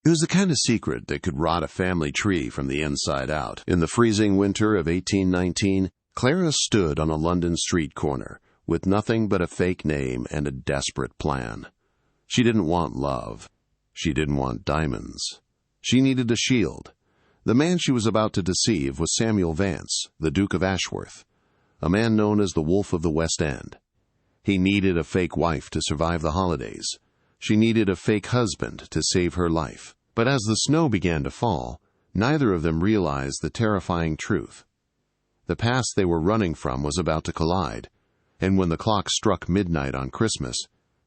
It was the kind of secret that could rot a family tree from the inside out. In the freezing winter of 1819, Clara stood on a London street corner with nothing but a fake name and a desperate plan. She didn't want love. She didn't want diamonds. She needed a shield. The man she was about to deceive was Samuel Vance, the Duke of Ashworth, a man known as the Wolf of the West End. He needed a fake wife to survive the holidays. She needed a fake husband to save her life. But as the snow began to fall, neither of them realized the terrifying truth. The past they were running from was about to collide, and when the clock struck midnight on Christmas,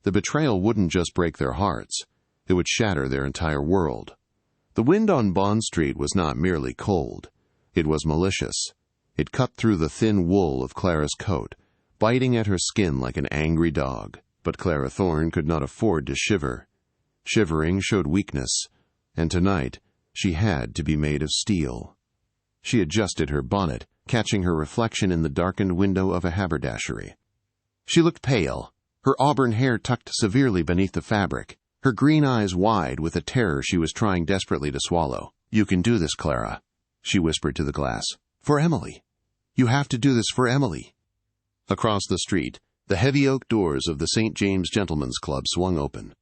the betrayal wouldn't just break their hearts, it would shatter their entire world. The wind on Bond Street was not merely cold, it was malicious. It cut through the thin wool of Clara's coat, biting at her skin like an angry dog. But Clara Thorne could not afford to shiver. Shivering showed weakness, and tonight she had to be made of steel. She adjusted her bonnet, catching her reflection in the darkened window of a haberdashery. She looked pale, her auburn hair tucked severely beneath the fabric, her green eyes wide with a terror she was trying desperately to swallow. "You can do this, Clara," she whispered to the glass. "For Emily. You have to do this for Emily." Across the street, the heavy oak doors of the St. James Gentlemen's Club swung open.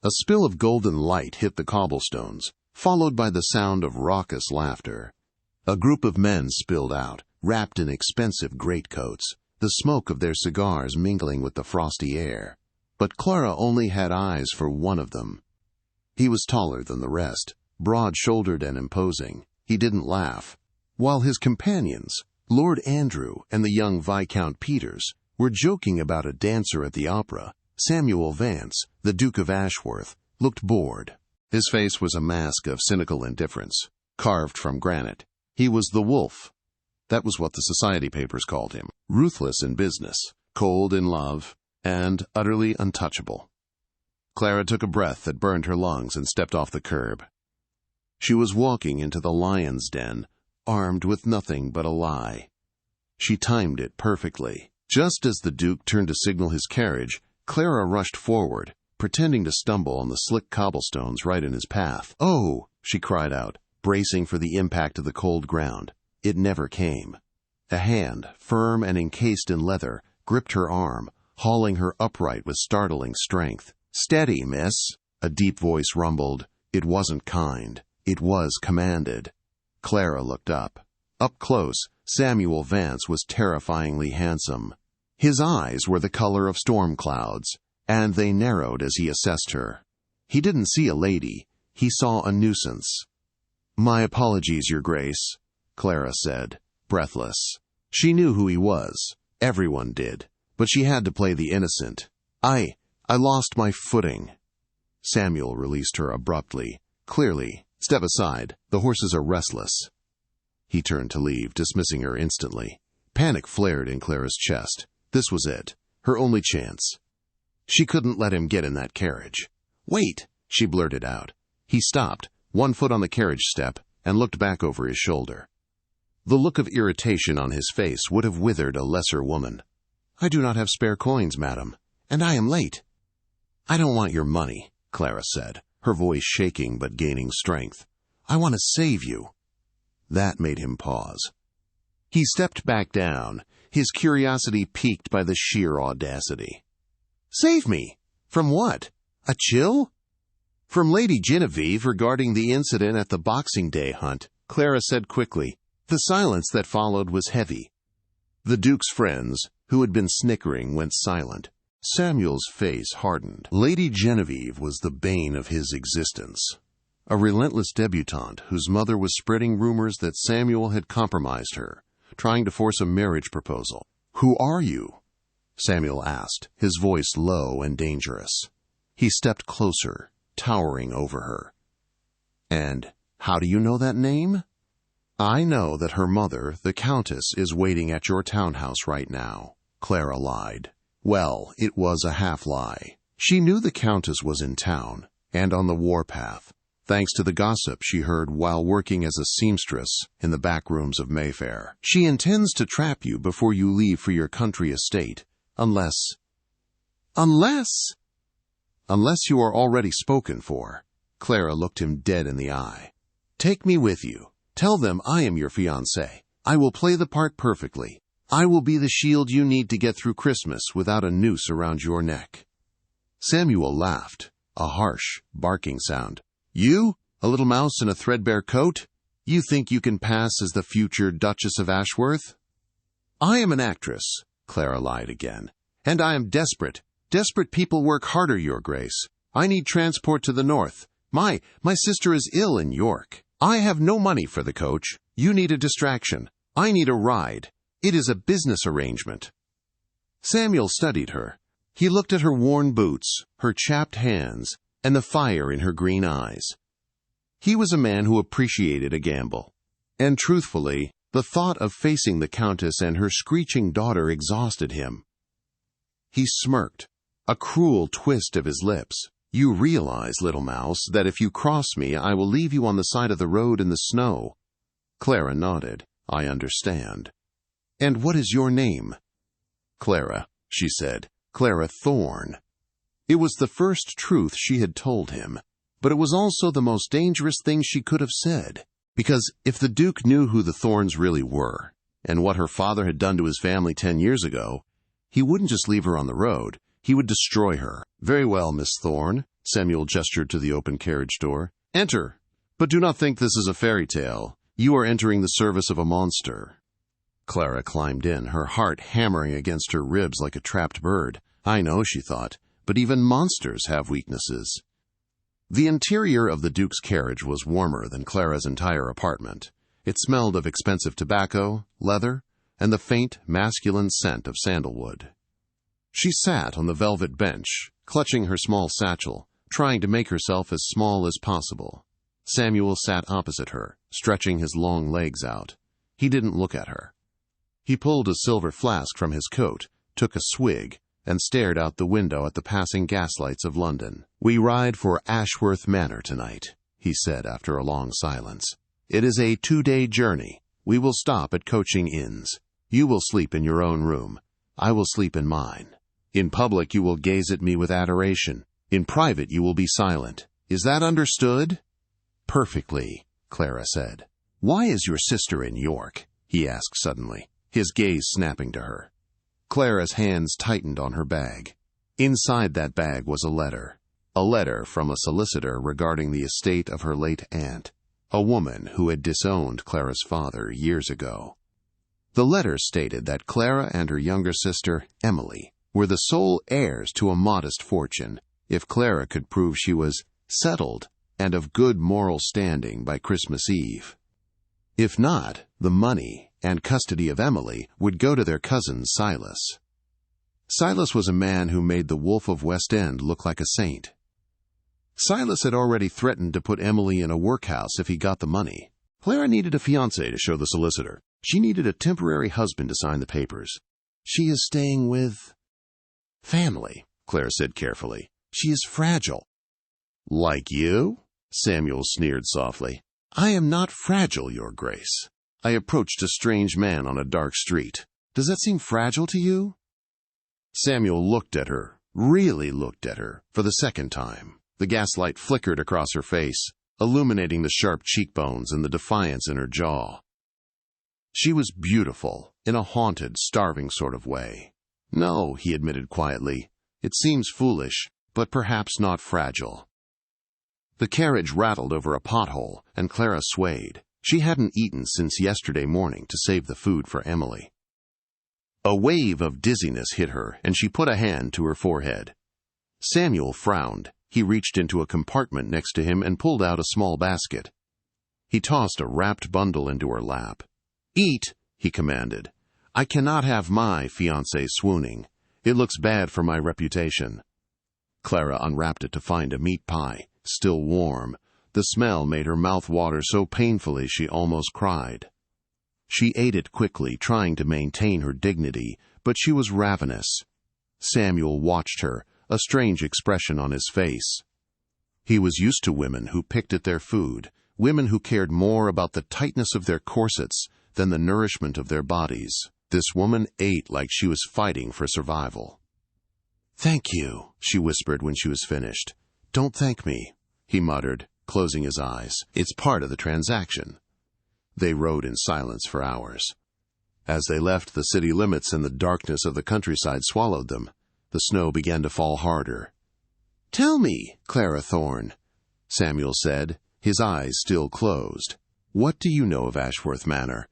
A spill of golden light hit the cobblestones, followed by the sound of raucous laughter. A group of men spilled out, wrapped in expensive greatcoats, the smoke of their cigars mingling with the frosty air. But Clara only had eyes for one of them. He was taller than the rest, broad-shouldered and imposing. He didn't laugh. While his companions, Lord Andrew and the young Viscount Peters, were joking about a dancer at the opera, Samuel Vance, the Duke of Ashworth, looked bored. His face was a mask of cynical indifference, carved from granite. He was the wolf. That was what the society papers called him. Ruthless in business, cold in love, and utterly untouchable. Clara took a breath that burned her lungs and stepped off the curb. She was walking into the lion's den, armed with nothing but a lie. She timed it perfectly. Just as the Duke turned to signal his carriage, Clara rushed forward, pretending to stumble on the slick cobblestones right in his path. "Oh!" she cried out, bracing for the impact of the cold ground. It never came. A hand, firm and encased in leather, gripped her arm, hauling her upright with startling strength. "Steady, miss," a deep voice rumbled. It wasn't kind. It was commanded. Clara looked up. Up close, Samuel Vance was terrifyingly handsome. His eyes were the color of storm clouds, and they narrowed as he assessed her. He didn't see a lady. He saw a nuisance. "My apologies, Your Grace," Clara said, breathless. She knew who he was. Everyone did. But she had to play the innocent. I lost my footing." Samuel released her abruptly. "Clearly. Step aside. The horses are restless." He turned to leave, dismissing her instantly. Panic flared in Clara's chest. This was it. Her only chance. She couldn't let him get in that carriage. "Wait," she blurted out. He stopped, one foot on the carriage step, and looked back over his shoulder. The look of irritation on his face would have withered a lesser woman. "I do not have spare coins, madam, and I am late." "I don't want your money," Clara said, her voice shaking but gaining strength. "I want to save you." That made him pause. He stepped back down, his curiosity piqued by the sheer audacity. "Save me? From what? A chill?" "From Lady Genevieve regarding the incident at the Boxing Day hunt," Clara said quickly. The silence that followed was heavy. The Duke's friends, who had been snickering, went silent. Samuel's face hardened. Lady Genevieve was the bane of his existence. A relentless debutante whose mother was spreading rumors that Samuel had compromised her, trying to force a marriage proposal. "Who are you?" Samuel asked, his voice low and dangerous. He stepped closer, towering over her. "And how do you know that name?" "I know that her mother, the Countess, is waiting at your townhouse right now," Clara lied. Well, it was a half-lie. She knew the Countess was in town, and on the warpath, thanks to the gossip she heard while working as a seamstress in the back rooms of Mayfair. "She intends to trap you before you leave for your country estate, unless you are already spoken for." Clara looked him dead in the eye. "Take me with you. Tell them I am your fiancé. I will play the part perfectly. I will be the shield you need to get through Christmas without a noose around your neck." Samuel laughed, a harsh, barking sound. "You, a little mouse in a threadbare coat? You think you can pass as the future Duchess of Ashworth?" "I am an actress," Clara lied again. "And I am desperate. Desperate people work harder, Your Grace. I need transport to the north. My sister is ill in York. I have no money for the coach. You need a distraction. I need a ride. It is a business arrangement." Samuel studied her. He looked at her worn boots, her chapped hands, and the fire in her green eyes. He was a man who appreciated a gamble. And truthfully, the thought of facing the Countess and her screeching daughter exhausted him. He smirked, a cruel twist of his lips. "You realize, little mouse, that if you cross me, I will leave you on the side of the road in the snow." Clara nodded. "I understand." "And what is your name?" "Clara," she said. "Clara Thorne." It was the first truth she had told him, but it was also the most dangerous thing she could have said, because if the Duke knew who the Thornes really were, and what her father had done to his family 10 years ago, he wouldn't just leave her on the road. He would destroy her. "Very well, Miss Thorne," Samuel gestured to the open carriage door. "Enter. But do not think this is a fairy tale. You are entering the service of a monster." Clara climbed in, her heart hammering against her ribs like a trapped bird. "I know," she thought, "but even monsters have weaknesses." The interior of the Duke's carriage was warmer than Clara's entire apartment. It smelled of expensive tobacco, leather, and the faint, masculine scent of sandalwood. She sat on the velvet bench, clutching her small satchel, trying to make herself as small as possible. Samuel sat opposite her, stretching his long legs out. He didn't look at her. He pulled a silver flask from his coat, took a swig, and stared out the window at the passing gaslights of London. "We ride for Ashworth Manor tonight," he said after a long silence. "It is a 2-day journey. We will stop at coaching inns. You will sleep in your own room. I will sleep in mine. In public you will gaze at me with adoration. In private you will be silent. Is that understood?" "Perfectly," Clara said. "Why is your sister in York?" he asked suddenly, his gaze snapping to her. Clara's hands tightened on her bag. Inside that bag was a letter from a solicitor regarding the estate of her late aunt, a woman who had disowned Clara's father years ago. The letter stated that Clara and her younger sister, Emily, were the sole heirs to a modest fortune if Clara could prove she was settled and of good moral standing by Christmas Eve. If not, the money and custody of Emily would go to their cousin Silas. Silas was a man who made the Wolf of West End look like a saint. Silas had already threatened to put Emily in a workhouse if he got the money. Clara needed a fiancé to show the solicitor. She needed a temporary husband to sign the papers. "She is staying with family," Clara said carefully. "She is fragile." "Like you?" Samuel sneered softly. "I am not fragile, Your Grace. I approached a strange man on a dark street. Does that seem fragile to you?" Samuel looked at her, really looked at her, for the second time. The gaslight flickered across her face, illuminating the sharp cheekbones and the defiance in her jaw. She was beautiful, in a haunted, starving sort of way. "No," he admitted quietly. "It seems foolish, but perhaps not fragile." The carriage rattled over a pothole, and Clara swayed. She hadn't eaten since yesterday morning to save the food for Emily. A wave of dizziness hit her, and she put a hand to her forehead. Samuel frowned. He reached into a compartment next to him and pulled out a small basket. He tossed a wrapped bundle into her lap. "Eat," he commanded. "I cannot have my fiancé swooning. It looks bad for my reputation." Clara unwrapped it to find a meat pie, still warm. The smell made her mouth water so painfully she almost cried. She ate it quickly, trying to maintain her dignity, but she was ravenous. Samuel watched her, a strange expression on his face. He was used to women who picked at their food, women who cared more about the tightness of their corsets than the nourishment of their bodies. This woman ate like she was fighting for survival. "Thank you," she whispered when she was finished. "Don't thank me," he muttered. closing his eyes. "It's part of the transaction." They rode in silence for hours. As they left the city limits and the darkness of the countryside swallowed them, the snow began to fall harder. "Tell me, Clara Thorne," Samuel said, his eyes still closed. "What do you know of Ashworth Manor?"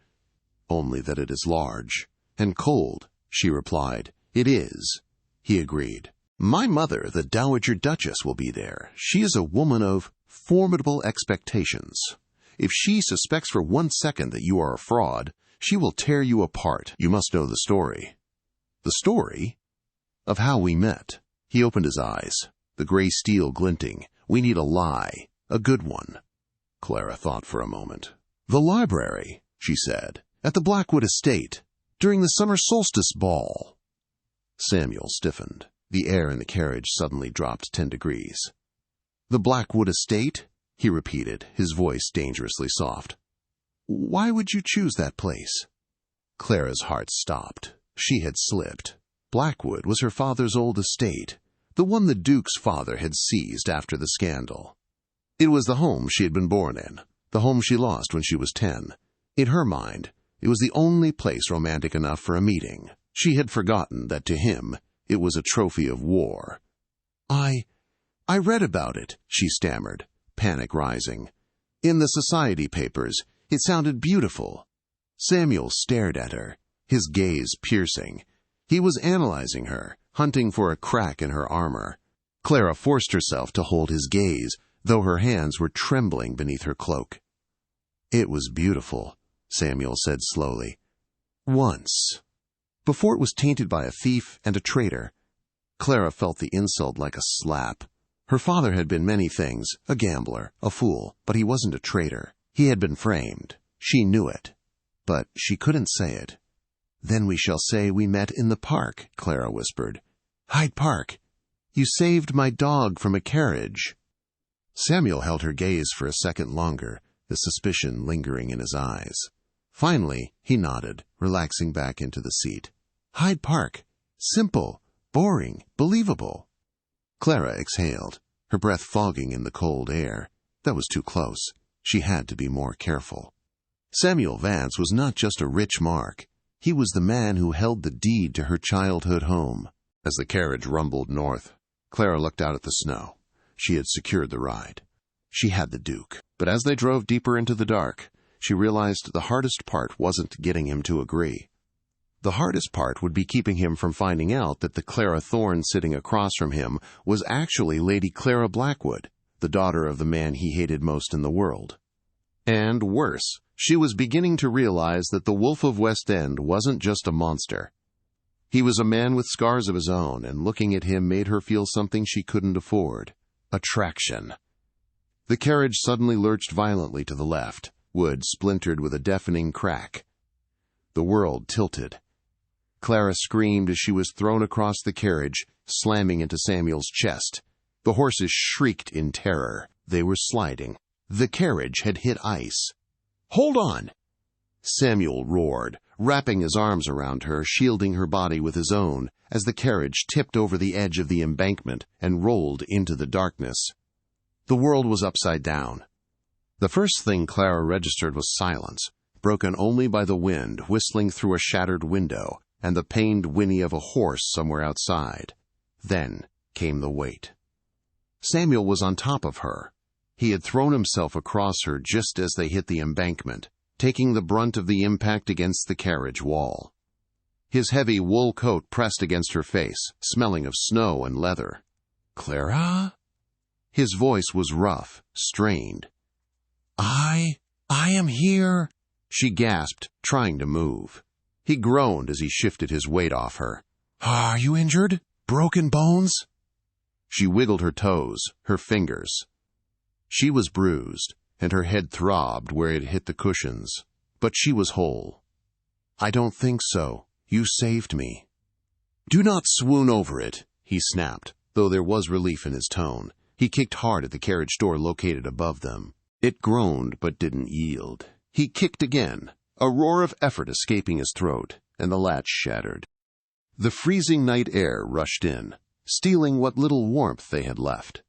"Only that it is large and cold," she replied. "It is," he agreed. "My mother, the Dowager Duchess, will be there. She is a woman of formidable expectations. If she suspects for 1 second that you are a fraud, she will tear you apart. You must know the story." "The story?" "Of how we met." He opened his eyes, the gray steel glinting. "We need a lie, a good one." Clara thought for a moment. "The library," she said, "at the Blackwood estate, during the summer solstice ball." Samuel stiffened. The air in the carriage suddenly dropped 10 degrees. "The Blackwood estate?" he repeated, his voice dangerously soft. "Why would you choose that place?" Clara's heart stopped. She had slipped. Blackwood was her father's old estate, the one the Duke's father had seized after the scandal. It was the home she had been born in, the home she lost when she was 10. In her mind, it was the only place romantic enough for a meeting. She had forgotten that to him, it was a trophy of war. I read about it," she stammered, panic rising. "In the society papers. It sounded beautiful." Samuel stared at her, his gaze piercing. He was analyzing her, hunting for a crack in her armor. Clara forced herself to hold his gaze, though her hands were trembling beneath her cloak. "It was beautiful," Samuel said slowly. "Once. Before it was tainted by a thief and a traitor." Clara felt the insult like a slap. Her father had been many things, a gambler, a fool, but he wasn't a traitor. He had been framed. She knew it. But she couldn't say it. "Then we shall say we met in the park," Clara whispered. "Hyde Park. You saved my dog from a carriage." Samuel held her gaze for a second longer, the suspicion lingering in his eyes. Finally, he nodded, relaxing back into the seat. "Hyde Park. Simple, boring, believable." Clara exhaled, her breath fogging in the cold air. That was too close. She had to be more careful. Samuel Vance was not just a rich mark. He was the man who held the deed to her childhood home. As the carriage rumbled north, Clara looked out at the snow. She had secured the ride. She had the Duke. But as they drove deeper into the dark, she realized the hardest part wasn't getting him to agree. The hardest part would be keeping him from finding out that the Clara Thorne sitting across from him was actually Lady Clara Blackwood, the daughter of the man he hated most in the world. And worse, she was beginning to realize that the Wolf of West End wasn't just a monster. He was a man with scars of his own, and looking at him made her feel something she couldn't afford: attraction. The carriage suddenly lurched violently to the left. Wood splintered with a deafening crack. The world tilted. Clara screamed as she was thrown across the carriage, slamming into Samuel's chest. The horses shrieked in terror. They were sliding. The carriage had hit ice. "Hold on!" Samuel roared, wrapping his arms around her, shielding her body with his own, as the carriage tipped over the edge of the embankment and rolled into the darkness. The world was upside down. The first thing Clara registered was silence, broken only by the wind whistling through a shattered window and the pained whinny of a horse somewhere outside. Then came the weight. Samuel was on top of her. He had thrown himself across her just as they hit the embankment, taking the brunt of the impact against the carriage wall. His heavy wool coat pressed against her face, smelling of snow and leather. "Clara?" His voice was rough, strained. I am here," she gasped, trying to move. He groaned as he shifted his weight off her. "Are you injured? Broken bones?" She wiggled her toes, her fingers. She was bruised, and her head throbbed where it hit the cushions. But she was whole. "I don't think so. You saved me." "Do not swoon over it," he snapped, though there was relief in his tone. He kicked hard at the carriage door located above them. It groaned but didn't yield. He kicked again, a roar of effort escaping his throat, and the latch shattered. The freezing night air rushed in, stealing what little warmth they had left.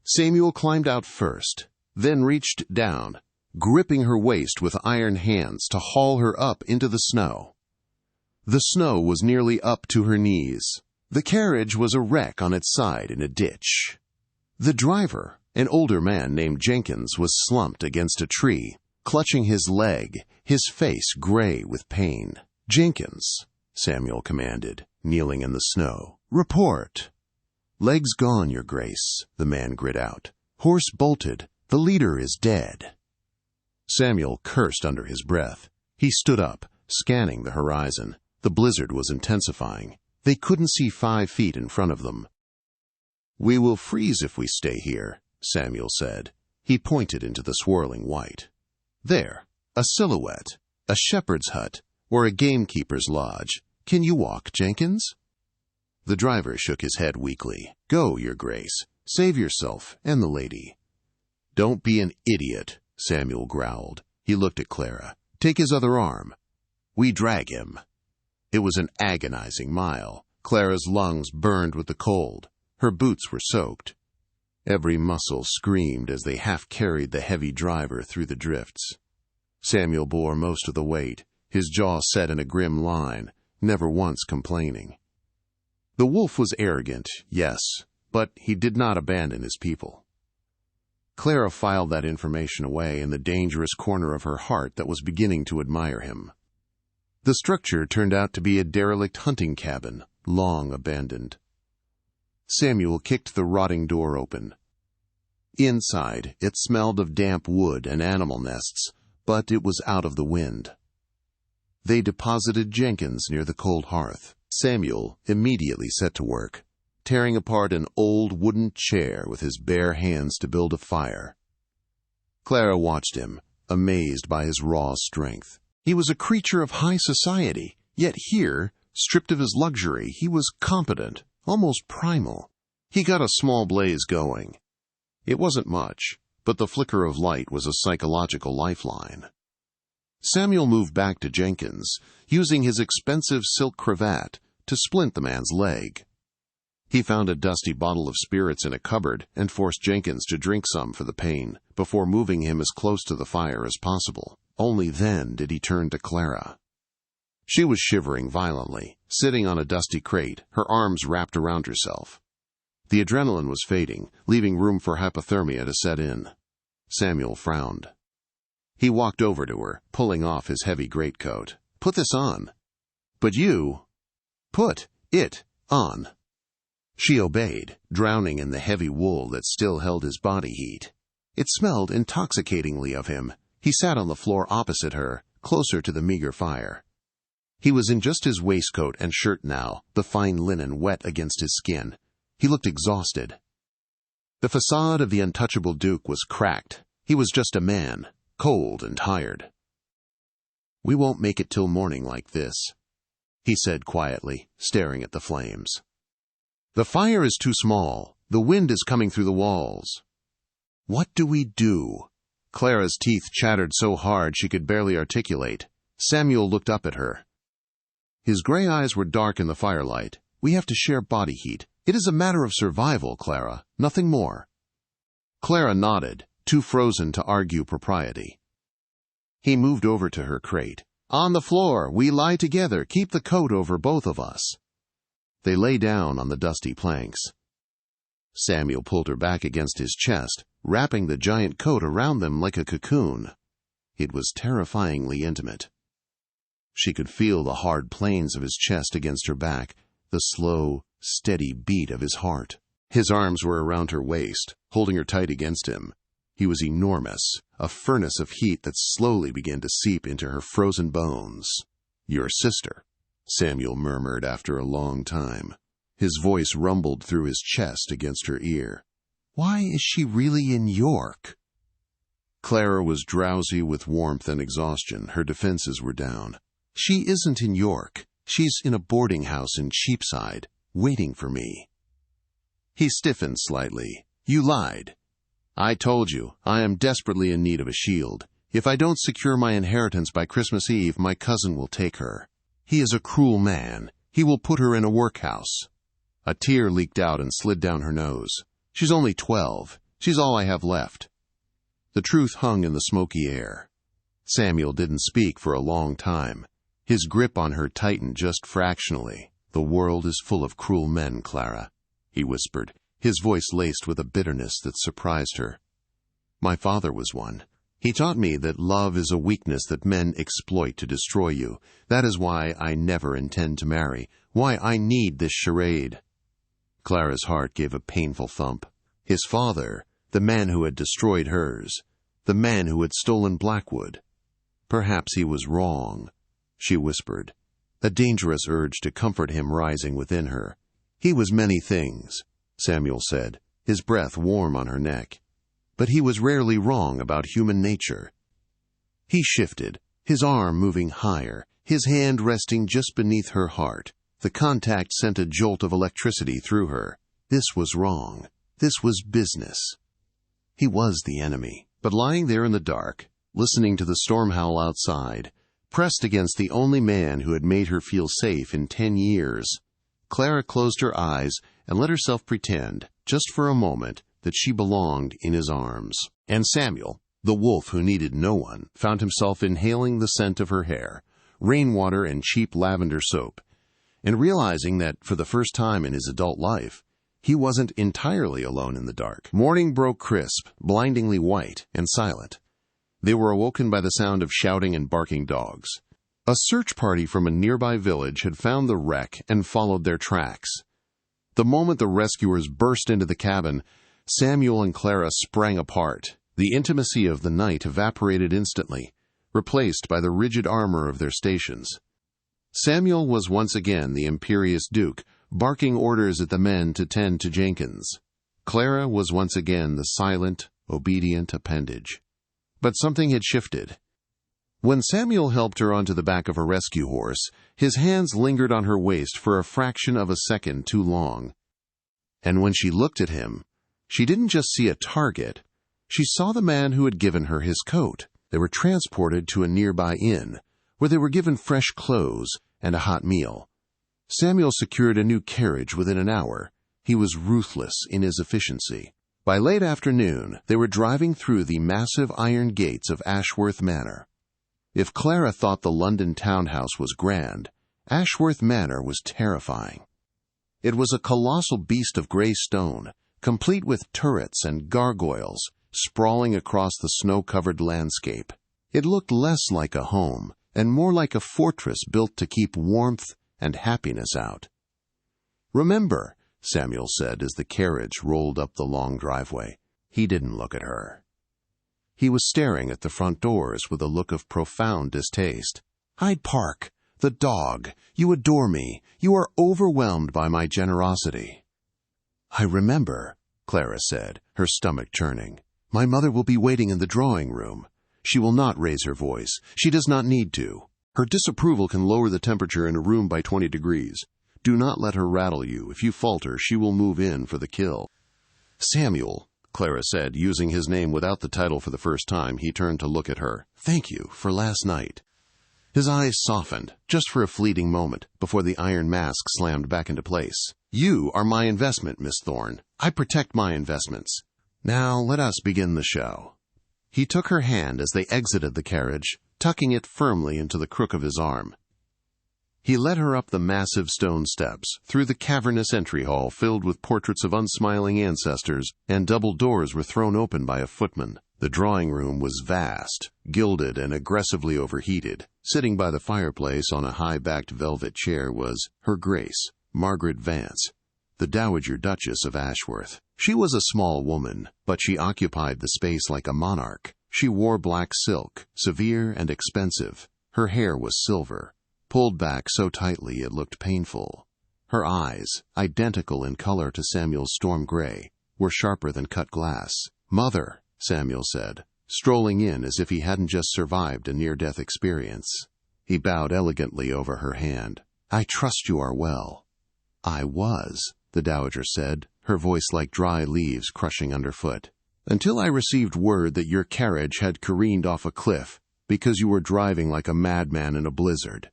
Samuel climbed out first, then reached down, gripping her waist with iron hands to haul her up into the snow. The snow was nearly up to her knees. The carriage was a wreck on its side in a ditch. The driver, an older man named Jenkins, was slumped against a tree, clutching his leg, his face gray with pain. "Jenkins," Samuel commanded, kneeling in the snow. "Report." "Legs gone, Your Grace," the man grit out. "Horse bolted. The leader is dead." Samuel cursed under his breath. He stood up, scanning the horizon. The blizzard was intensifying. They couldn't see 5 feet in front of them. "We will freeze if we stay here," Samuel said. He pointed into the swirling white. "There, a silhouette, a shepherd's hut, or a gamekeeper's lodge. Can you walk, Jenkins?" The driver shook his head weakly. "Go, Your Grace. Save yourself and the lady." "Don't be an idiot," Samuel growled. He looked at Clara. "Take his other arm." "We drag him." It was an agonizing mile. Clara's lungs burned with the cold. Her boots were soaked. Every muscle screamed as they half-carried the heavy driver through the drifts. Samuel bore most of the weight, his jaw set in a grim line, never once complaining. The wolf was arrogant, yes, but he did not abandon his people. Clara filed that information away in the dangerous corner of her heart that was beginning to admire him. The structure turned out to be a derelict hunting cabin, long abandoned. Samuel kicked the rotting door open. Inside, it smelled of damp wood and animal nests, but it was out of the wind. They deposited Jenkins near the cold hearth. Samuel immediately set to work, tearing apart an old wooden chair with his bare hands to build a fire. Clara watched him, amazed by his raw strength. He was a creature of high society, yet here, stripped of his luxury, he was competent, almost primal. He got a small blaze going. It wasn't much, but the flicker of light was a psychological lifeline. Samuel moved back to Jenkins, using his expensive silk cravat to splint the man's leg. He found a dusty bottle of spirits in a cupboard and forced Jenkins to drink some for the pain, before moving him as close to the fire as possible. Only then did he turn to Clara. She was shivering violently, sitting on a dusty crate, her arms wrapped around herself. The adrenaline was fading, leaving room for hypothermia to set in. Samuel frowned. He walked over to her, pulling off his heavy greatcoat. "Put this on." "But you—" "Put it on." She obeyed, drowning in the heavy wool that still held his body heat. It smelled intoxicatingly of him. He sat on the floor opposite her, closer to the meager fire. He was in just his waistcoat and shirt now, the fine linen wet against his skin. He looked exhausted. The facade of the untouchable Duke was cracked. He was just a man, cold and tired. "We won't make it till morning like this," he said quietly, staring at the flames. "The fire is too small. The wind is coming through the walls." "What do we do?" Clara's teeth chattered so hard she could barely articulate. Samuel looked up at her. His gray eyes were dark in the firelight. "We have to share body heat. It is a matter of survival, Clara, nothing more." Clara nodded, too frozen to argue propriety. He moved over to her crate. "On the floor, we lie together. Keep the coat over both of us." They lay down on the dusty planks. Samuel pulled her back against his chest, wrapping the giant coat around them like a cocoon. It was terrifyingly intimate. She could feel the hard planes of his chest against her back, the slow, steady beat of his heart. His arms were around her waist, holding her tight against him. He was enormous, a furnace of heat that slowly began to seep into her frozen bones. "Your sister," Samuel murmured after a long time. His voice rumbled through his chest against her ear. "Why is she really in York?" Clara was drowsy with warmth and exhaustion. Her defenses were down. "She isn't in York. She's in a boarding house in Cheapside, waiting for me." He stiffened slightly. "You lied." "I told you, I am desperately in need of a shield. If I don't secure my inheritance by Christmas Eve, my cousin will take her. He is a cruel man. He will put her in a workhouse." A tear leaked out and slid down her nose. "She's only 12. She's all I have left." The truth hung in the smoky air. Samuel didn't speak for a long time. His grip on her tightened just fractionally. "The world is full of cruel men, Clara," he whispered, his voice laced with a bitterness that surprised her. "My father was one. He taught me that love is a weakness that men exploit to destroy you. That is why I never intend to marry, why I need this charade." Clara's heart gave a painful thump. His father, the man who had destroyed hers, the man who had stolen Blackwood. Perhaps he was wrong, she whispered, a dangerous urge to comfort him rising within her. "He was many things," Samuel said, his breath warm on her neck. "But he was rarely wrong about human nature." He shifted, his arm moving higher, his hand resting just beneath her heart. The contact sent a jolt of electricity through her. This was wrong. This was business. He was the enemy. But lying there in the dark, listening to the storm howl outside, pressed against the only man who had made her feel safe in 10 years, Clara closed her eyes and let herself pretend, just for a moment, that she belonged in his arms. And Samuel, the wolf who needed no one, found himself inhaling the scent of her hair, rainwater and cheap lavender soap, and realizing that, for the first time in his adult life, he wasn't entirely alone in the dark. Morning broke crisp, blindingly white, and silent. They were awoken by the sound of shouting and barking dogs. A search party from a nearby village had found the wreck and followed their tracks. The moment the rescuers burst into the cabin, Samuel and Clara sprang apart. The intimacy of the night evaporated instantly, replaced by the rigid armor of their stations. Samuel was once again the imperious Duke, barking orders at the men to tend to Jenkins. Clara was once again the silent, obedient appendage. But something had shifted. When Samuel helped her onto the back of a rescue horse, his hands lingered on her waist for a fraction of a second too long. And when she looked at him, she didn't just see a target. She saw the man who had given her his coat. They were transported to a nearby inn, where they were given fresh clothes and a hot meal. Samuel secured a new carriage within an hour. He was ruthless in his efficiency. By late afternoon, they were driving through the massive iron gates of Ashworth Manor. If Clara thought the London townhouse was grand, Ashworth Manor was terrifying. It was a colossal beast of grey stone, complete with turrets and gargoyles, sprawling across the snow-covered landscape. It looked less like a home and more like a fortress built to keep warmth and happiness out. "Remember," Samuel said as the carriage rolled up the long driveway. He didn't look at her. He was staring at the front doors with a look of profound distaste. "Hyde Park, the dog, you adore me. You are overwhelmed by my generosity." "I remember," Clara said, her stomach churning. "My mother will be waiting in the drawing room. She will not raise her voice. She does not need to. Her disapproval can lower the temperature in a room by 20 degrees. Do not let her rattle you. If you falter, she will move in for the kill." "Samuel," Clara said, using his name without the title for the first time. He turned to look at her. "Thank you for last night." His eyes softened, just for a fleeting moment, before the iron mask slammed back into place. "You are my investment, Miss Thorne. I protect my investments. Now let us begin the show." He took her hand as they exited the carriage, tucking it firmly into the crook of his arm. He led her up the massive stone steps, through the cavernous entry hall filled with portraits of unsmiling ancestors, and double doors were thrown open by a footman. The drawing room was vast, gilded and aggressively overheated. Sitting by the fireplace on a high-backed velvet chair was Her Grace, Margaret Vance, the Dowager Duchess of Ashworth. She was a small woman, but she occupied the space like a monarch. She wore black silk, severe and expensive. Her hair was silver, pulled back so tightly it looked painful. Her eyes, identical in color to Samuel's storm gray, were sharper than cut glass. "Mother," Samuel said, strolling in as if he hadn't just survived a near-death experience. He bowed elegantly over her hand. "I trust you are well." "I was," the Dowager said, her voice like dry leaves crushing underfoot, "until I received word that your carriage had careened off a cliff because you were driving like a madman in a blizzard.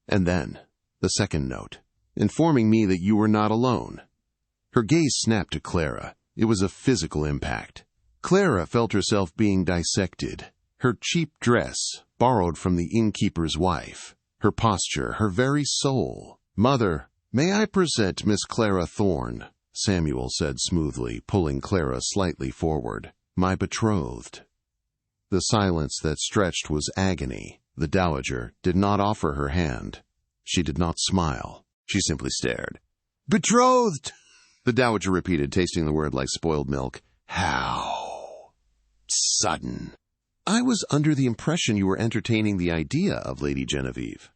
And then, the second note, informing me that you were not alone." Her gaze snapped to Clara. It was a physical impact. Clara felt herself being dissected. Her cheap dress, borrowed from the innkeeper's wife, her posture, her very soul. "Mother, may I present Miss Clara Thorne?" Samuel said smoothly, pulling Clara slightly forward. "My betrothed." The silence that stretched was agony. The dowager did not offer her hand. She did not smile. She simply stared. "Betrothed!" the dowager repeated, tasting the word like spoiled milk. "How sudden." "I was under the impression you were entertaining the idea of Lady Genevieve."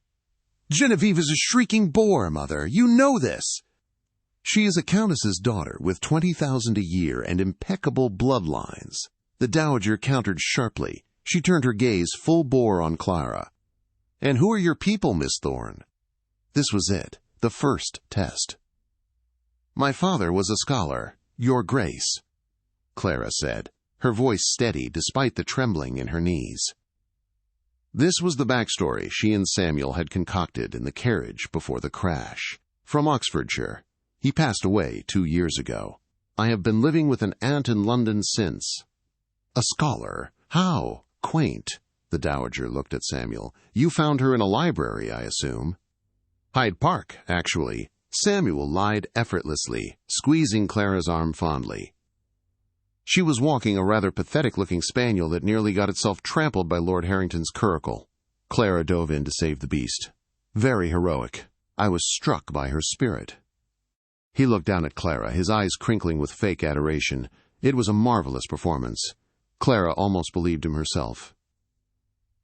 "Genevieve is a shrieking bore, Mother. You know this." "She is a countess's daughter with 20,000 a year and impeccable bloodlines." The dowager countered sharply. She turned her gaze full bore on Clara. "And who are your people, Miss Thorne?" This was it, the first test. "My father was a scholar, Your Grace," Clara said, her voice steady despite the trembling in her knees. This was the backstory she and Samuel had concocted in the carriage before the crash. "From Oxfordshire. He passed away 2 years ago. I have been living with an aunt in London since." "A scholar? How quaint." The dowager looked at Samuel. "You found her in a library, I assume." "Hyde Park, actually." Samuel lied effortlessly, squeezing Clara's arm fondly. "She was walking a rather pathetic-looking spaniel that nearly got itself trampled by Lord Harrington's curricle." Clara dove in to save the beast. "Very heroic. I was struck by her spirit." He looked down at Clara, his eyes crinkling with fake adoration. It was a marvelous performance. Clara almost believed him herself.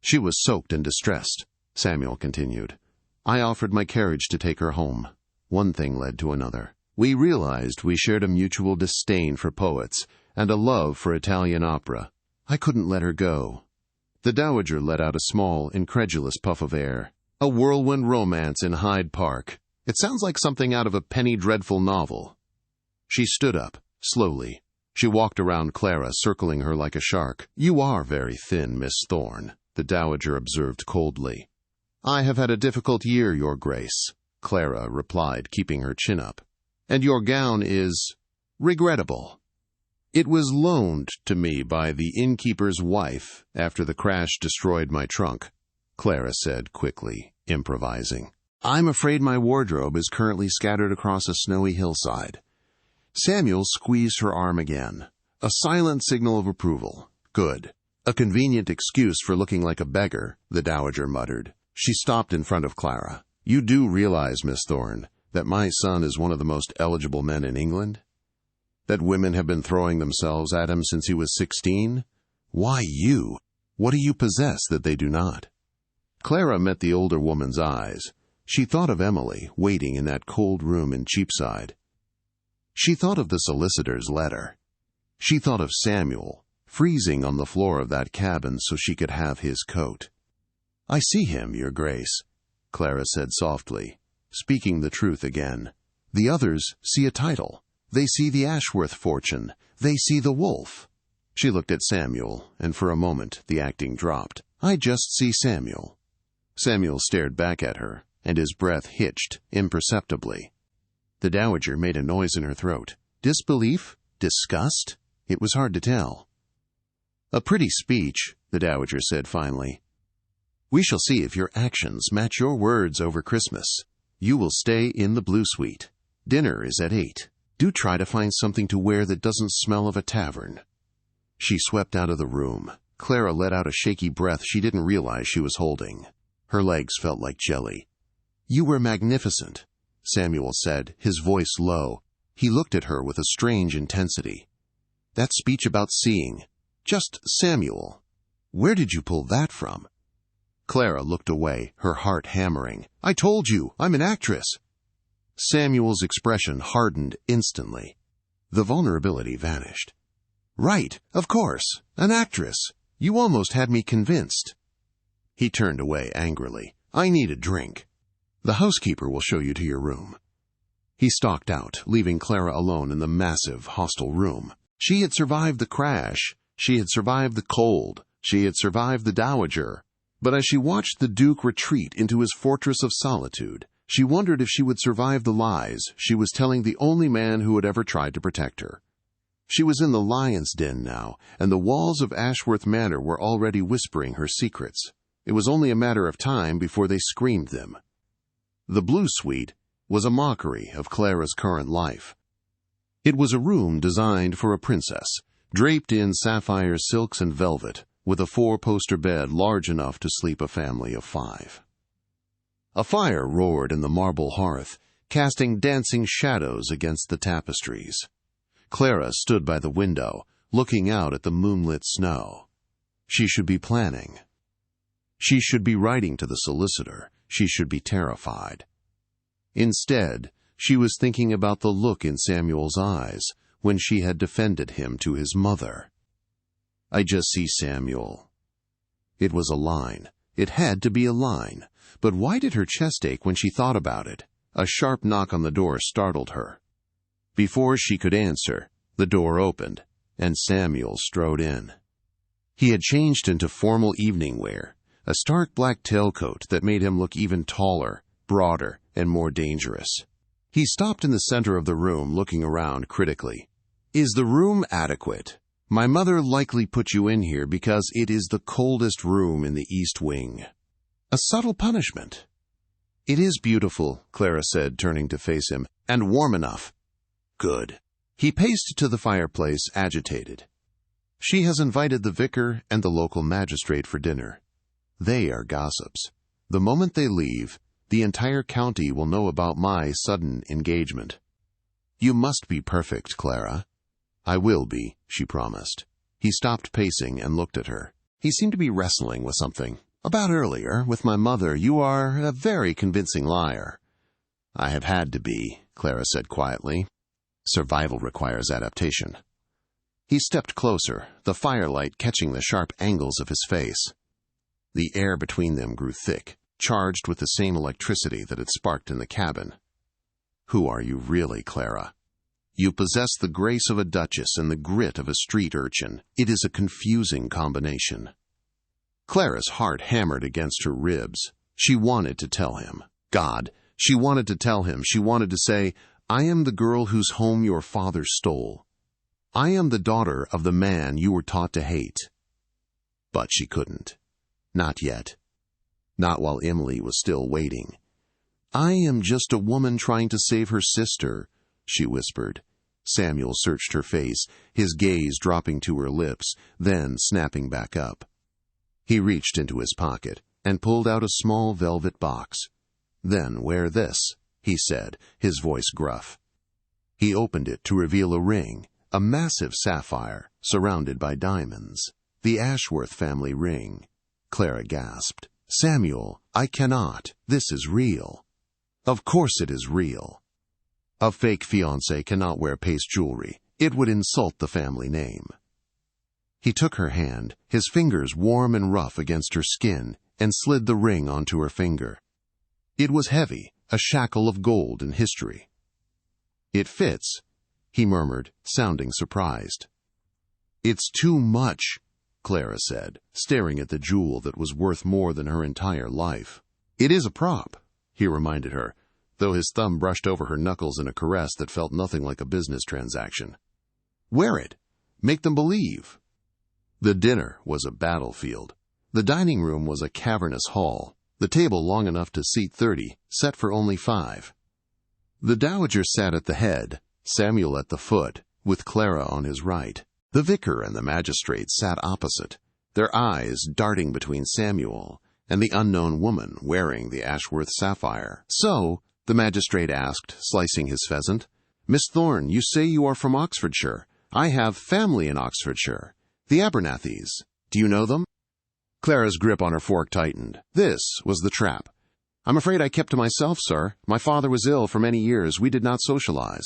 "She was soaked and distressed," Samuel continued. "I offered my carriage to take her home. One thing led to another. We realized we shared a mutual disdain for poets and a love for Italian opera. I couldn't let her go." The dowager let out a small, incredulous puff of air. "A whirlwind romance in Hyde Park. It sounds like something out of a Penny Dreadful novel." She stood up, slowly. She walked around Clara, circling her like a shark. "You are very thin, Miss Thorne," the dowager observed coldly. "I have had a difficult year, Your Grace," Clara replied, keeping her chin up. "And your gown is regrettable." "It was loaned to me by the innkeeper's wife after the crash destroyed my trunk," Clara said quickly, improvising. "I'm afraid my wardrobe is currently scattered across a snowy hillside." Samuel squeezed her arm again. A silent signal of approval. "Good. A convenient excuse for looking like a beggar," the dowager muttered. She stopped in front of Clara. "You do realize, Miss Thorne, that my son is one of the most eligible men in England? That women have been throwing themselves at him since he was 16? Why you? What do you possess that they do not?" Clara met the older woman's eyes. She thought of Emily, waiting in that cold room in Cheapside. She thought of the solicitor's letter. She thought of Samuel, freezing on the floor of that cabin so she could have his coat. "I see him, Your Grace," Clara said softly, speaking the truth again. "The others see a title. They see the Ashworth fortune. They see the wolf." She looked at Samuel, and for a moment the acting dropped. "I just see Samuel." Samuel stared back at her, and his breath hitched imperceptibly. The dowager made a noise in her throat. Disbelief? Disgust? It was hard to tell. "A pretty speech," the dowager said finally. "We shall see if your actions match your words over Christmas. You will stay in the Blue Suite. Dinner is at 8. Do try to find something to wear that doesn't smell of a tavern." She swept out of the room. Clara let out a shaky breath she didn't realize she was holding. Her legs felt like jelly. "You were magnificent," Samuel said, his voice low. He looked at her with a strange intensity. "That speech about seeing. Just Samuel. Where did you pull that from?" Clara looked away, her heart hammering. "I told you, I'm an actress." Samuel's expression hardened instantly. The vulnerability vanished. "Right, of course, an actress. You almost had me convinced." He turned away angrily. "I need a drink. The housekeeper will show you to your room." He stalked out, leaving Clara alone in the massive, hostile room. She had survived the crash. She had survived the cold. She had survived the dowager. But as she watched the Duke retreat into his fortress of solitude, she wondered if she would survive the lies she was telling the only man who had ever tried to protect her. She was in the lion's den now, and the walls of Ashworth Manor were already whispering her secrets. It was only a matter of time before they screamed them. The Blue Suite was a mockery of Clara's current life. It was a room designed for a princess, draped in sapphire silks and velvet, with a 4-poster bed large enough to sleep a family of 5. A fire roared in the marble hearth, casting dancing shadows against the tapestries. Clara stood by the window, looking out at the moonlit snow. She should be planning. She should be writing to the solicitor. She should be terrified. Instead, she was thinking about the look in Samuel's eyes when she had defended him to his mother. "I just see Samuel." It was a line. It had to be a line. But why did her chest ache when she thought about it? A sharp knock on the door startled her. Before she could answer, the door opened, and Samuel strode in. He had changed into formal evening wear, a stark black tailcoat that made him look even taller, broader, and more dangerous. He stopped in the center of the room, looking around critically. "Is the room adequate? My mother likely put you in here because it is the coldest room in the East Wing." A subtle punishment. "It is beautiful," Clara said, turning to face him, "and warm enough." "Good." He paced to the fireplace, agitated. "She has invited the vicar and the local magistrate for dinner. They are gossips. The moment they leave, the entire county will know about my sudden engagement." "You must be perfect, Clara." "I will be," she promised. He stopped pacing and looked at her. He seemed to be wrestling with something. "About earlier, with my mother, you are a very convincing liar." "I have had to be," Clara said quietly. "Survival requires adaptation." He stepped closer, the firelight catching the sharp angles of his face. The air between them grew thick, charged with the same electricity that had sparked in the cabin. "Who are you really, Clara? You possess the grace of a duchess and the grit of a street urchin. It is a confusing combination." Clara's heart hammered against her ribs. She wanted to tell him. God, she wanted to tell him. She wanted to say, "I am the girl whose home your father stole. I am the daughter of the man you were taught to hate." But she couldn't. Not yet. Not while Emily was still waiting. "I am just a woman trying to save her sister," she whispered. Samuel searched her face, his gaze dropping to her lips, then snapping back up. He reached into his pocket and pulled out a small velvet box. "Then wear this," he said, his voice gruff. He opened it to reveal a ring, a massive sapphire, surrounded by diamonds. The Ashworth family ring. Clara gasped. "Samuel, I cannot. This is real." "Of course it is real." A fake fiancé cannot wear paste jewelry. It would insult the family name. He took her hand, his fingers warm and rough against her skin, and slid the ring onto her finger. It was heavy, a shackle of gold and history. "It fits," he murmured, sounding surprised. "It's too much," Clara said, staring at the jewel that was worth more than her entire life. "It is a prop," he reminded her, though his thumb brushed over her knuckles in a caress that felt nothing like a business transaction. "Wear it. Make them believe." The dinner was a battlefield. The dining room was a cavernous hall, the table long enough to seat 30, set for only 5. The dowager sat at the head, Samuel at the foot, with Clara on his right. The vicar and the magistrate sat opposite, their eyes darting between Samuel and the unknown woman wearing the Ashworth sapphire. "So," the magistrate asked, slicing his pheasant, "Miss Thorne, you say you are from Oxfordshire. I have family in Oxfordshire. The Abernathys. Do you know them?" Clara's grip on her fork tightened. This was the trap. "I'm afraid I kept to myself, sir. My father was ill for many years. We did not socialize."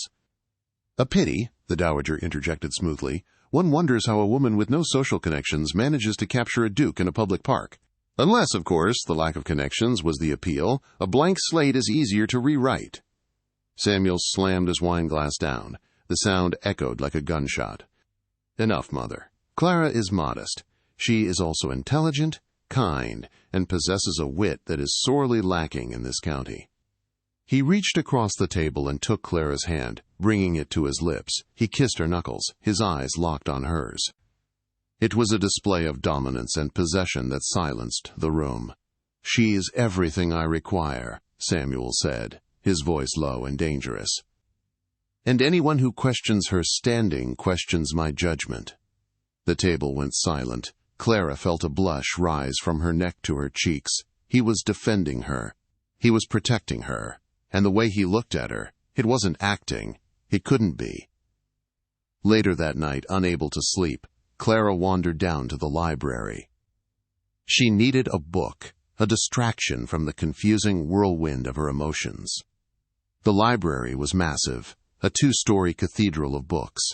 "A pity," the dowager interjected smoothly. "One wonders how a woman with no social connections manages to capture a duke in a public park. Unless, of course, the lack of connections was the appeal. A blank slate is easier to rewrite." Samuel slammed his wine glass down. The sound echoed like a gunshot. "Enough, Mother. Clara is modest. She is also intelligent, kind, and possesses a wit that is sorely lacking in this county." He reached across the table and took Clara's hand. Bringing it to his lips, he kissed her knuckles, his eyes locked on hers. It was a display of dominance and possession that silenced the room. "She's everything I require," Samuel said, his voice low and dangerous. "And anyone who questions her standing questions my judgment." The table went silent. Clara felt a blush rise from her neck to her cheeks. He was defending her. He was protecting her. And the way he looked at her, it wasn't acting. It couldn't be. Later that night, unable to sleep, Clara wandered down to the library. She needed a book, a distraction from the confusing whirlwind of her emotions. The library was massive, a 2-story cathedral of books.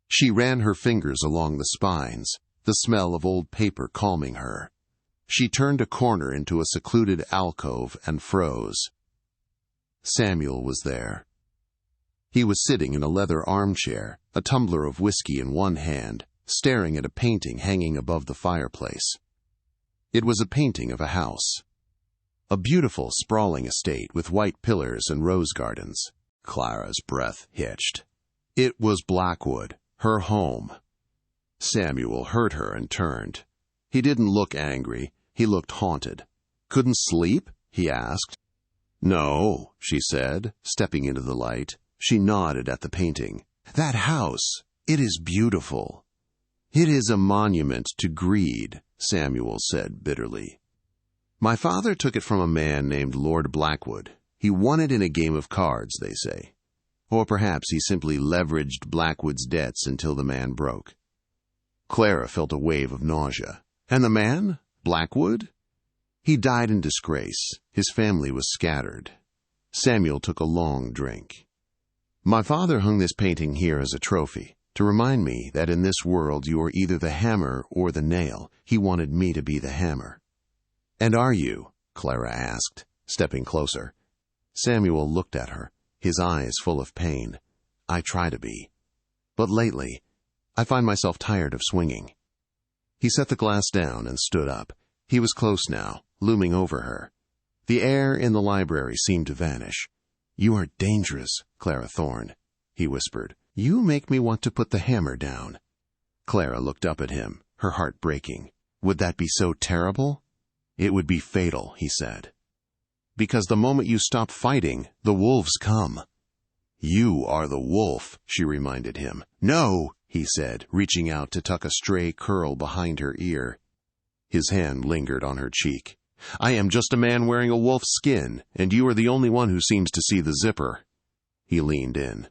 She ran her fingers along the spines, the smell of old paper calming her. She turned a corner into a secluded alcove and froze. Samuel was there. He was sitting in a leather armchair, a tumbler of whiskey in one hand, staring at a painting hanging above the fireplace. It was a painting of a house. A beautiful, sprawling estate with white pillars and rose gardens. Clara's breath hitched. It was Blackwood, her home. Samuel heard her and turned. He didn't look angry. He looked haunted. "Couldn't sleep?" he asked. "No," she said, stepping into the light. She nodded at the painting. "That house, it is beautiful." "It is a monument to greed," Samuel said bitterly. "My father took it from a man named Lord Blackwood. He won it in a game of cards, they say. Or perhaps he simply leveraged Blackwood's debts until the man broke." Clara felt a wave of nausea. "And the man? Blackwood?" "He died in disgrace. His family was scattered." Samuel took a long drink. "My father hung this painting here as a trophy, to remind me that in this world you are either the hammer or the nail. He wanted me to be the hammer." "And are you?" Clara asked, stepping closer. Samuel looked at her, his eyes full of pain. "I try to be. But lately, I find myself tired of swinging." He set the glass down and stood up. He was close now, looming over her. The air in the library seemed to vanish. "You are dangerous, Clara Thorne," he whispered. "You make me want to put the hammer down." Clara looked up at him, her heart breaking. "Would that be so terrible?" "It would be fatal," he said. "Because the moment you stop fighting, the wolves come." "You are the wolf," she reminded him. "No," he said, reaching out to tuck a stray curl behind her ear. His hand lingered on her cheek. "I am just a man wearing a wolf's skin, and you are the only one who seems to see the zipper." He leaned in.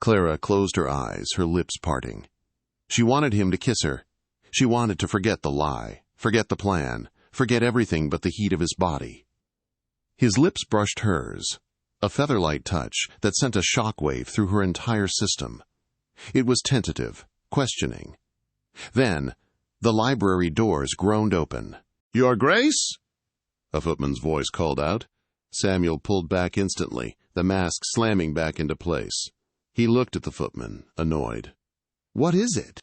Clara closed her eyes, her lips parting. She wanted him to kiss her. She wanted to forget the lie, forget the plan, forget everything but the heat of his body. His lips brushed hers, a feather-light touch that sent a shockwave through her entire system. It was tentative, questioning. Then, the library doors groaned open. "Your Grace?" a footman's voice called out. Samuel pulled back instantly, the mask slamming back into place. He looked at the footman, annoyed. "What is it?"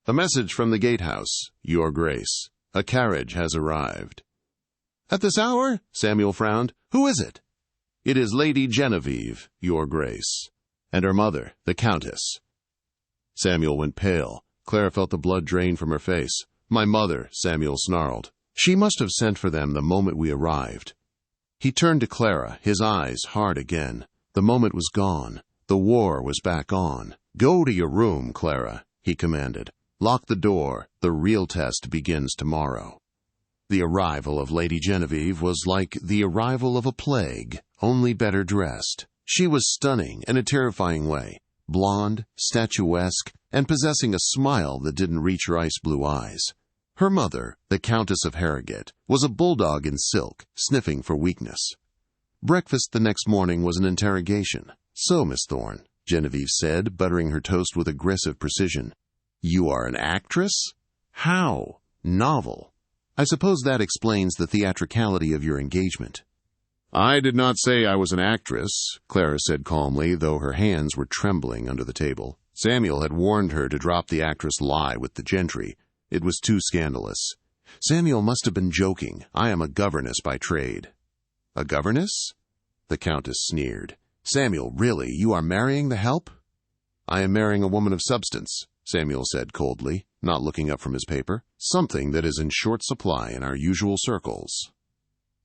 "A message from the gatehouse, Your Grace. A carriage has arrived." "At this hour?" Samuel frowned. "Who is it?" "It is Lady Genevieve, Your Grace, and her mother, the Countess." Samuel went pale. Clara felt the blood drain from her face. "My mother," Samuel snarled. "She must have sent for them the moment we arrived." He turned to Clara, his eyes hard again. The moment was gone. The war was back on. "Go to your room, Clara," he commanded. "Lock the door. The real test begins tomorrow." The arrival of Lady Genevieve was like the arrival of a plague, only better dressed. She was stunning in a terrifying way, blonde, statuesque, and possessing a smile that didn't reach her ice-blue eyes. Her mother, the Countess of Harrogate, was a bulldog in silk, sniffing for weakness. Breakfast the next morning was an interrogation. "So, Miss Thorne," Genevieve said, buttering her toast with aggressive precision, "you are an actress? How? Novel. I suppose that explains the theatricality of your engagement." "I did not say I was an actress," Clara said calmly, though her hands were trembling under the table. Samuel had warned her to drop the actress lie with the gentry. It was too scandalous. "Samuel must have been joking. I am a governess by trade." "A governess?" The Countess sneered. Samuel, really, you are marrying the help? I am marrying a woman of substance, Samuel said coldly, not looking up from his paper. Something that is in short supply in our usual circles.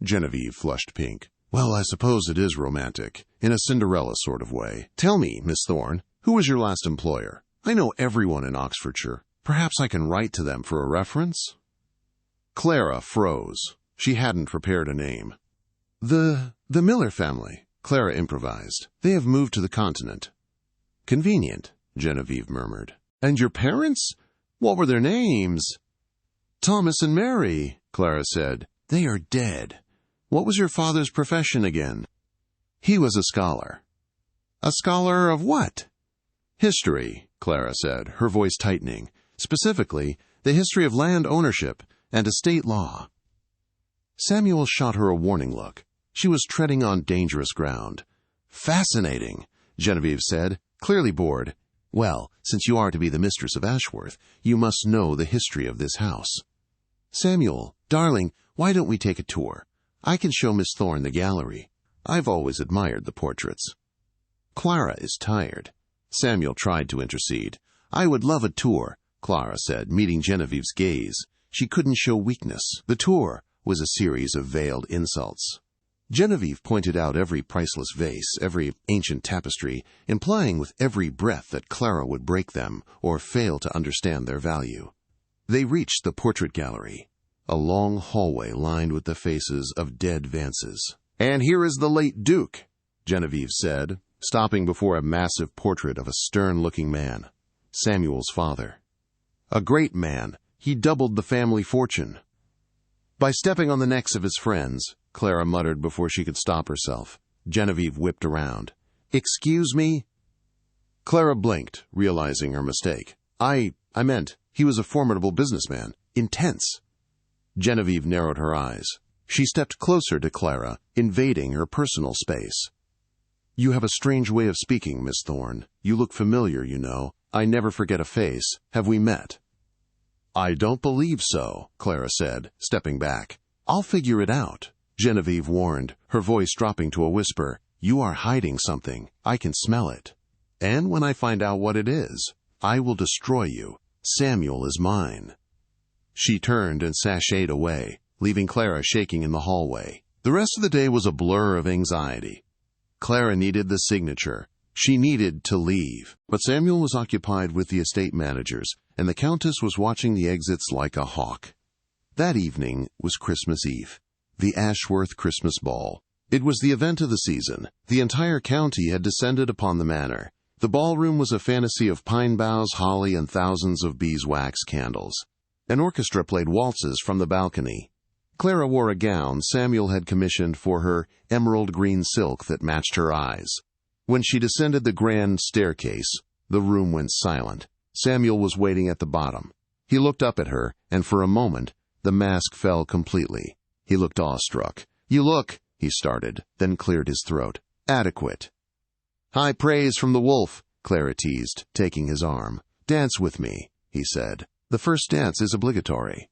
Genevieve flushed pink. Well, I suppose it is romantic, in a Cinderella sort of way. Tell me, Miss Thorne, who was your last employer? I know everyone in Oxfordshire. Perhaps I can write to them for a reference? Clara froze. She hadn't prepared a name. The Miller family, Clara improvised. They have moved to the continent. Convenient, Genevieve murmured. And your parents? What were their names? Thomas and Mary, Clara said. They are dead. What was your father's profession again? He was a scholar. A scholar of what? History, Clara said, her voice tightening. Specifically, the history of land ownership and estate law. Samuel shot her a warning look. She was treading on dangerous ground. Fascinating, Genevieve said, clearly bored. Well, since you are to be the mistress of Ashworth, you must know the history of this house. Samuel, darling, why don't we take a tour? I can show Miss Thorne the gallery. I've always admired the portraits. Clara is tired. Samuel tried to intercede. I would love a tour, Clara said, meeting Genevieve's gaze. She couldn't show weakness. The tour was a series of veiled insults. Genevieve pointed out every priceless vase, every ancient tapestry, implying with every breath that Clara would break them or fail to understand their value. They reached the portrait gallery, a long hallway lined with the faces of dead Vances. And here is the late Duke, Genevieve said, stopping before a massive portrait of a stern-looking man, Samuel's father. A great man, he doubled the family fortune. By stepping on the necks of his friends, Clara muttered before she could stop herself. Genevieve whipped around. Excuse me? Clara blinked, realizing her mistake. I meant, he was a formidable businessman. Intense. Genevieve narrowed her eyes. She stepped closer to Clara, invading her personal space. You have a strange way of speaking, Miss Thorne. You look familiar, you know. I never forget a face. Have we met? I don't believe so, Clara said, stepping back. I'll figure it out, Genevieve warned, her voice dropping to a whisper. You are hiding something. I can smell it. And when I find out what it is, I will destroy you. Samuel is mine. She turned and sashayed away, leaving Clara shaking in the hallway. The rest of the day was a blur of anxiety. Clara needed the signature. She needed to leave. But Samuel was occupied with the estate managers, and the Countess was watching the exits like a hawk. That evening was Christmas Eve, the Ashworth Christmas Ball. It was the event of the season. The entire county had descended upon the manor. The ballroom was a fantasy of pine boughs, holly, and thousands of beeswax candles. An orchestra played waltzes from the balcony. Clara wore a gown Samuel had commissioned for her emerald green silk that matched her eyes. When she descended the grand staircase, the room went silent. Samuel was waiting at the bottom. He looked up at her, and for a moment, the mask fell completely. He looked awestruck. You look, he started, then cleared his throat. Adequate. High praise from the wolf, Clara teased, taking his arm. Dance with me, he said. The first dance is obligatory.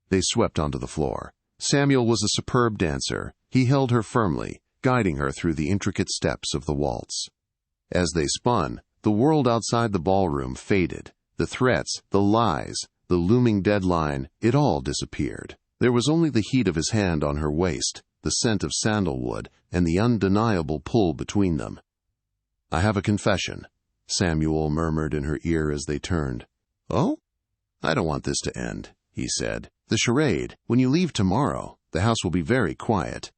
They swept onto the floor. Samuel was a superb dancer. He held her firmly, guiding her through the intricate steps of the waltz. As they spun, the world outside the ballroom faded. The threats, the lies, the looming deadline, it all disappeared. There was only the heat of his hand on her waist, the scent of sandalwood, and the undeniable pull between them. I have a confession, Samuel murmured in her ear as they turned. Oh? I don't want this to end, he said. The charade. When you leave tomorrow, the house will be very quiet.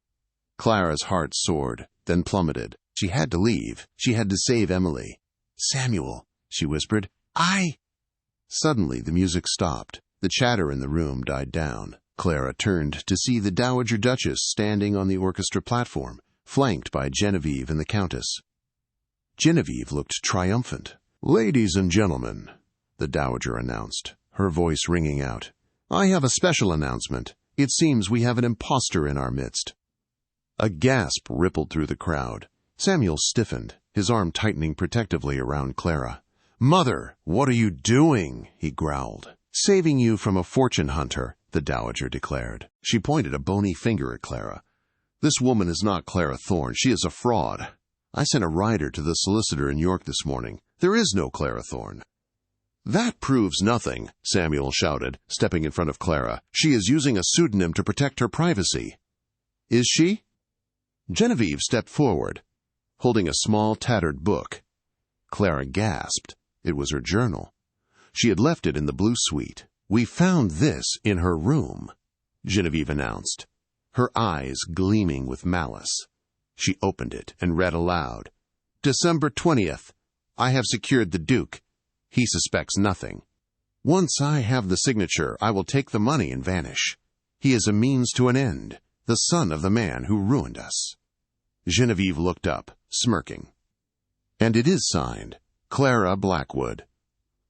Clara's heart soared, then plummeted. She had to leave. She had to save Emily. Samuel, she whispered. Suddenly the music stopped. The chatter in the room died down. Clara turned to see the Dowager Duchess standing on the orchestra platform, flanked by Genevieve and the Countess. Genevieve looked triumphant. Ladies and gentlemen, the Dowager announced, her voice ringing out. I have a special announcement. It seems we have an impostor in our midst. A gasp rippled through the crowd. Samuel stiffened, his arm tightening protectively around Clara. Mother, what are you doing? He growled. Saving you from a fortune hunter, the Dowager declared. She pointed a bony finger at Clara. This woman is not Clara Thorne. She is a fraud. I sent a rider to the solicitor in York this morning. There is no Clara Thorne." "That proves nothing," Samuel shouted, stepping in front of Clara. "She is using a pseudonym to protect her privacy." "Is she?" Genevieve stepped forward, holding a small, tattered book. Clara gasped. It was her journal. She had left it in the blue suite. "We found this in her room," Genevieve announced, her eyes gleaming with malice. She opened it and read aloud. "December 20th. I have secured the Duke. He suspects nothing. Once I have the signature, I will take the money and vanish. He is a means to an end, the son of the man who ruined us." Genevieve looked up, smirking. "And it is signed, Clara Blackwood."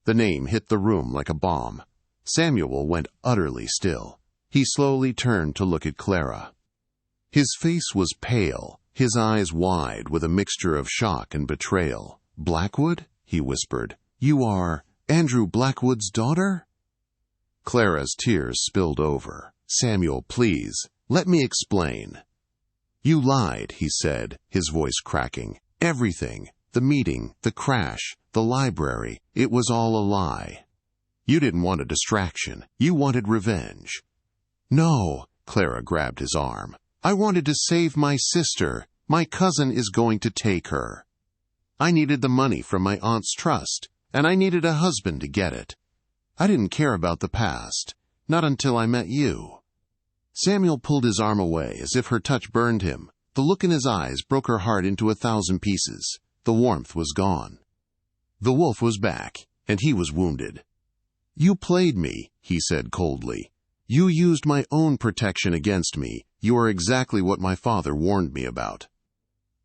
The name hit the room like a bomb. Samuel went utterly still. He slowly turned to look at Clara. His face was pale, his eyes wide with a mixture of shock and betrayal. "Blackwood?" he whispered. "You are Andrew Blackwood's daughter?" Clara's tears spilled over. "Samuel, please, let me explain." "You lied," he said, his voice cracking. "Everything, the meeting, the crash, the library, it was all a lie. You didn't want a distraction. You wanted revenge." "No," Clara grabbed his arm. "I wanted to save my sister. My cousin is going to take her. I needed the money from my aunt's trust, and I needed a husband to get it. I didn't care about the past, not until I met you." Samuel pulled his arm away as if her touch burned him. The look in his eyes broke her heart into 1,000 pieces. The warmth was gone. The wolf was back, and he was wounded. "You played me," he said coldly. "You used my own protection against me. You are exactly what my father warned me about."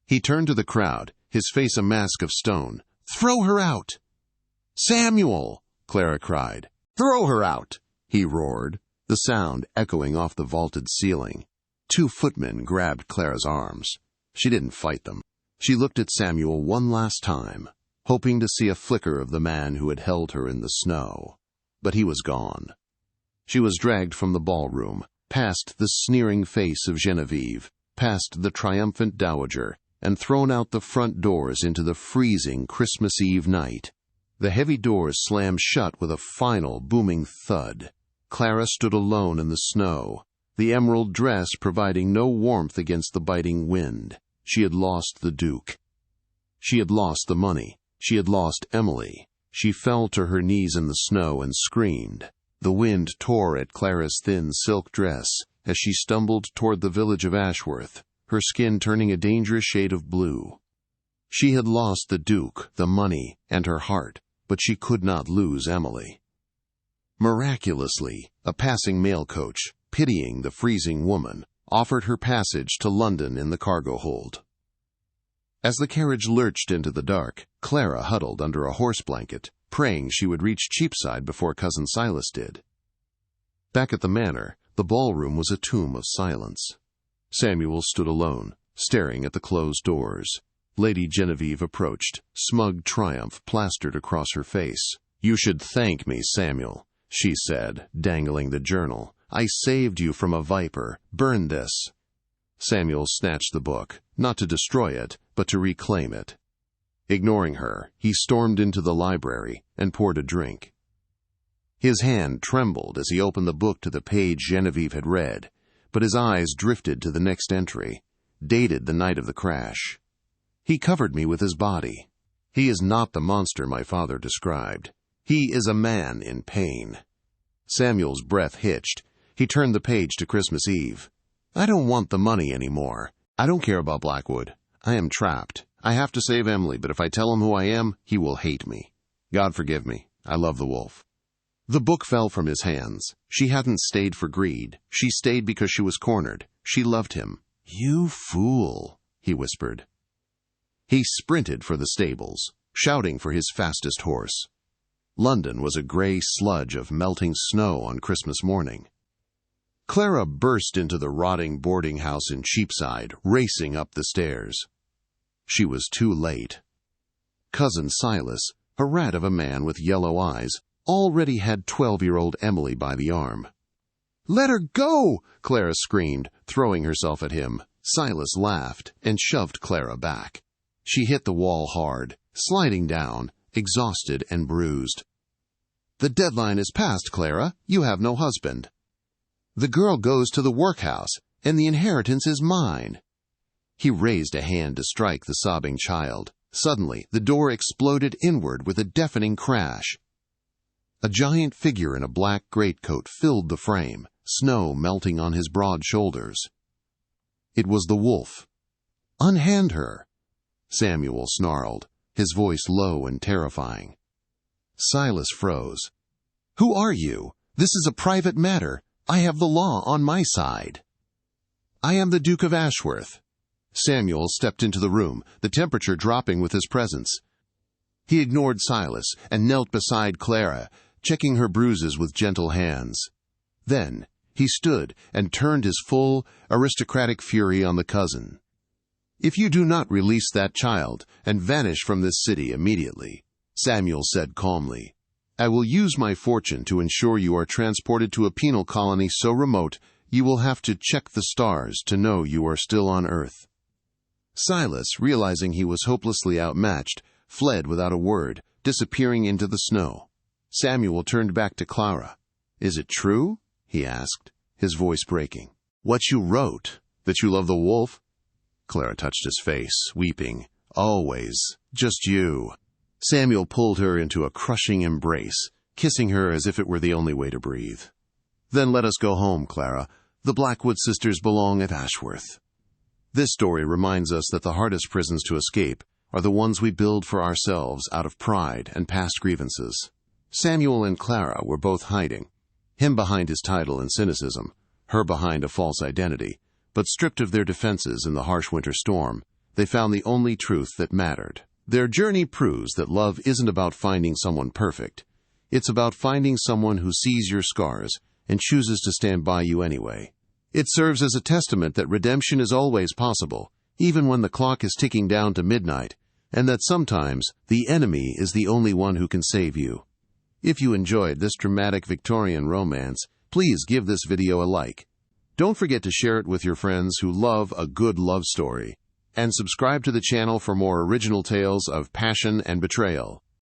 He turned to the crowd, his face a mask of stone. "Throw her out!" "Samuel!" Clara cried. "Throw her out!" he roared, the sound echoing off the vaulted ceiling. 2 footmen grabbed Clara's arms. She didn't fight them. She looked at Samuel one last time, hoping to see a flicker of the man who had held her in the snow. But he was gone. She was dragged from the ballroom, past the sneering face of Genevieve, past the triumphant dowager, and thrown out the front doors into the freezing Christmas Eve night. The heavy doors slammed shut with a final booming thud. Clara stood alone in the snow, the emerald dress providing no warmth against the biting wind. She had lost the Duke. She had lost the money. She had lost Emily. She fell to her knees in the snow and screamed. The wind tore at Clara's thin silk dress as she stumbled toward the village of Ashworth, her skin turning a dangerous shade of blue. She had lost the Duke, the money, and her heart, but she could not lose Emily. Miraculously, a passing mail coach, pitying the freezing woman, offered her passage to London in the cargo hold. As the carriage lurched into the dark, Clara huddled under a horse blanket, praying she would reach Cheapside before Cousin Silas did. Back at the manor, the ballroom was a tomb of silence. Samuel stood alone, staring at the closed doors. Lady Genevieve approached, smug triumph plastered across her face. "You should thank me, Samuel," she said, dangling the journal. "I saved you from a viper. Burn this." Samuel snatched the book, not to destroy it, but to reclaim it. Ignoring her, he stormed into the library and poured a drink. His hand trembled as he opened the book to the page Genevieve had read, but his eyes drifted to the next entry, dated the night of the crash. "He covered me with his body. He is not the monster my father described. He is a man in pain." Samuel's breath hitched. He turned the page to Christmas Eve. "I don't want the money anymore. I don't care about Blackwood. I am trapped. I have to save Emily, but if I tell him who I am, he will hate me. God forgive me. I love the wolf." The book fell from his hands. She hadn't stayed for greed. She stayed because she was cornered. She loved him. "You fool," he whispered. He sprinted for the stables, shouting for his fastest horse. London was a gray sludge of melting snow on Christmas morning. Clara burst into the rotting boarding house in Cheapside, racing up the stairs. She was too late. Cousin Silas, a rat of a man with yellow eyes, already had 12-year-old Emily by the arm. "Let her go!" Clara screamed, throwing herself at him. Silas laughed and shoved Clara back. She hit the wall hard, sliding down, exhausted and bruised. "The deadline is past, Clara. You have no husband." "The girl goes to the workhouse, and the inheritance is mine." He raised a hand to strike the sobbing child. Suddenly, the door exploded inward with a deafening crash. A giant figure in a black greatcoat filled the frame, snow melting on his broad shoulders. It was the wolf. "Unhand her," Samuel snarled, his voice low and terrifying. Silas froze. "Who are you? This is a private matter. I have the law on my side." "I am the Duke of Ashworth." Samuel stepped into the room, the temperature dropping with his presence. He ignored Silas and knelt beside Clara, checking her bruises with gentle hands. Then he stood and turned his full, aristocratic fury on the cousin. "If you do not release that child and vanish from this city immediately," Samuel said calmly, "I will use my fortune to ensure you are transported to a penal colony so remote you will have to check the stars to know you are still on Earth." Silas, realizing he was hopelessly outmatched, fled without a word, disappearing into the snow. Samuel turned back to Clara. "Is it true?" he asked, his voice breaking. "What you wrote, that you love the wolf?" Clara touched his face, weeping. "Always. Just you." Samuel pulled her into a crushing embrace, kissing her as if it were the only way to breathe. "Then let us go home, Clara. The Blackwood sisters belong at Ashworth." This story reminds us that the hardest prisons to escape are the ones we build for ourselves out of pride and past grievances. Samuel and Clara were both hiding, him behind his title and cynicism, her behind a false identity, but stripped of their defenses in the harsh winter storm, they found the only truth that mattered. Their journey proves that love isn't about finding someone perfect. It's about finding someone who sees your scars and chooses to stand by you anyway. It serves as a testament that redemption is always possible, even when the clock is ticking down to midnight, and that sometimes the enemy is the only one who can save you. If you enjoyed this dramatic Victorian romance, please give this video a like. Don't forget to share it with your friends who love a good love story, and subscribe to the channel for more original tales of passion and betrayal.